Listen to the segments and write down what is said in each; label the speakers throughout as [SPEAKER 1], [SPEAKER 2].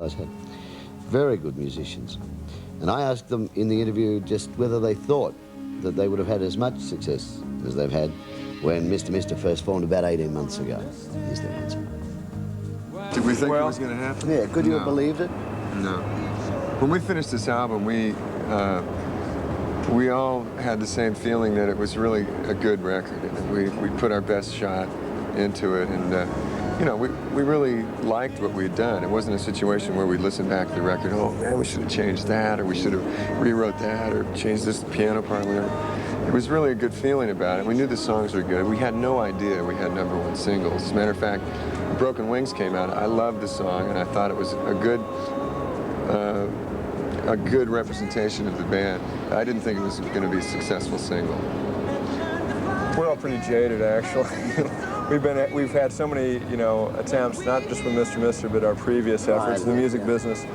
[SPEAKER 1] guys had very good musicians. And I asked them in the interview just whether they thought that they would have had as much success as they've had when Mr.Mister first formed about 18 months ago. Here's their answer.
[SPEAKER 2] Did we think it was going to happen?
[SPEAKER 1] Yeah, could you have believed it?
[SPEAKER 2] No. When we finished this album, we all had the same feeling that it was really a good record, and we put our best shot into it, and you know, we really liked what we had done. It wasn't a situation where we listened back to the record, oh man, we should have changed that, or we should have rewrote that, or changed this piano part, whatever. It was really a good feeling about it. We knew the songs were good. We had no idea we had #1 singles. As a matter of fact, Broken Wings came out. I loved the song, and I thought it was a good representation of the band. I didn't think it was going to be a successful single.
[SPEAKER 3] We're all pretty jaded, actually. We've had so many, you know, attempts, not just with Mr.Mister, but our previous efforts in the music business,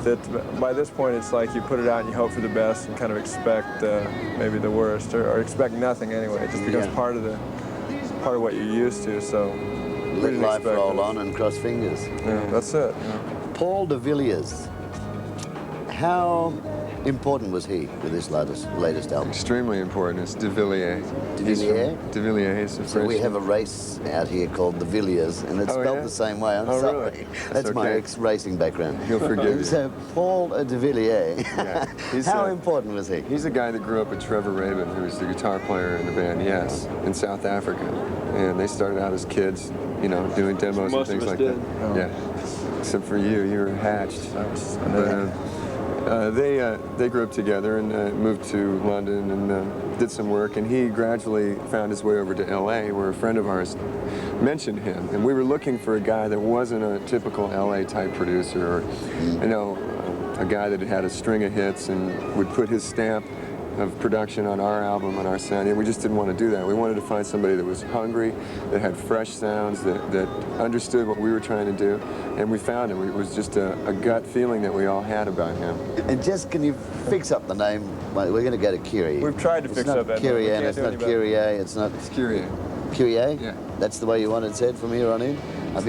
[SPEAKER 3] that by this point it's like you put it out and you hope for the best and kind of expect maybe the worst, or expect nothing anyway. It just becomes part of what you're used to. So
[SPEAKER 1] let life roll on and cross fingers.
[SPEAKER 3] Yeah, that's it.
[SPEAKER 1] Yeah. Paul de Villiers. How important was he with this latest album?
[SPEAKER 2] Extremely important. It's de Villiers.
[SPEAKER 1] De Villiers?
[SPEAKER 2] De Villiers is a French.
[SPEAKER 1] So we have a race out here called the Villiers, and it's spelled the same way. I'm sorry.
[SPEAKER 2] Really?
[SPEAKER 1] That's my ex-racing background.
[SPEAKER 2] He'll forgive you.
[SPEAKER 1] So Paul de Villiers, how important was he?
[SPEAKER 2] He's a guy that grew up with Trevor Rabin, who was the guitar player in the band, Yes, in South Africa. And they started out as kids, you know, doing demos and things like that. Oh. Yeah, except for you were hatched. They grew up together and moved to London and did some work, and he gradually found his way over to LA, where a friend of ours mentioned him, and we were looking for a guy that wasn't a typical LA type producer, or you know, a guy that had a string of hits and would put his stamp of production on our album, on our sound, and we just didn't want to do that. We wanted to find somebody that was hungry, that had fresh sounds, that understood what we were trying to do, and we found him. It was just a gut feeling that we all had about him.
[SPEAKER 1] And just, can you fix up the name? We're going to go to Kyrie.
[SPEAKER 3] We've tried to fix up that name.
[SPEAKER 1] It's not Kyrie, it's not...
[SPEAKER 2] It's Kyrie.
[SPEAKER 1] Kyrie?
[SPEAKER 2] Yeah.
[SPEAKER 1] That's the way you want it said from here on in? And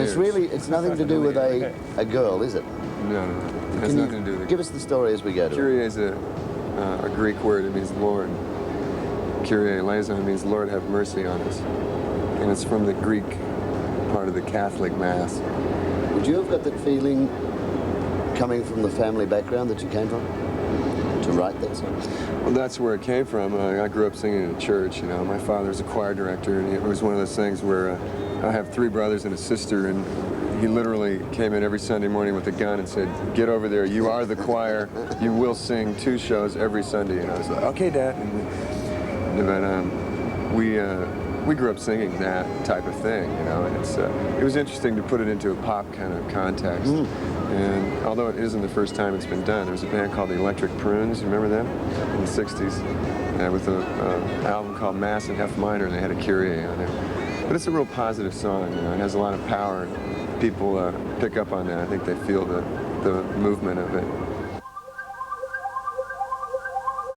[SPEAKER 1] it's really, it's nothing to do with a girl, is it?
[SPEAKER 2] No. It has nothing to do with it.
[SPEAKER 1] Give us the story as we go to it.
[SPEAKER 2] Kyrie is a Greek word. It means Lord. Kyrie eleison means Lord have mercy on us. And it's from the Greek part of the Catholic Mass.
[SPEAKER 1] Would you have got that feeling coming from the family background that you came from to write that song?
[SPEAKER 2] Well, that's where it came from. I grew up singing in a church, you know. My father's a choir director, and it was one of those things where I have 3 brothers and a sister, and he literally came in every Sunday morning with a gun and said, get over there, you are the choir, you will sing 2 shows every Sunday. And I was like, okay, Dad. But we grew up singing that type of thing, you know, and it was interesting to put it into a pop kind of context. And although it isn't the first time it's been done, there was a band called the Electric Prunes, you remember them? In the 60s, with an album called Mass in F minor, and they had a Kyrie on there. But it's a real positive song, you know, it has a lot of power. People pick up on that. I think they feel the movement of it.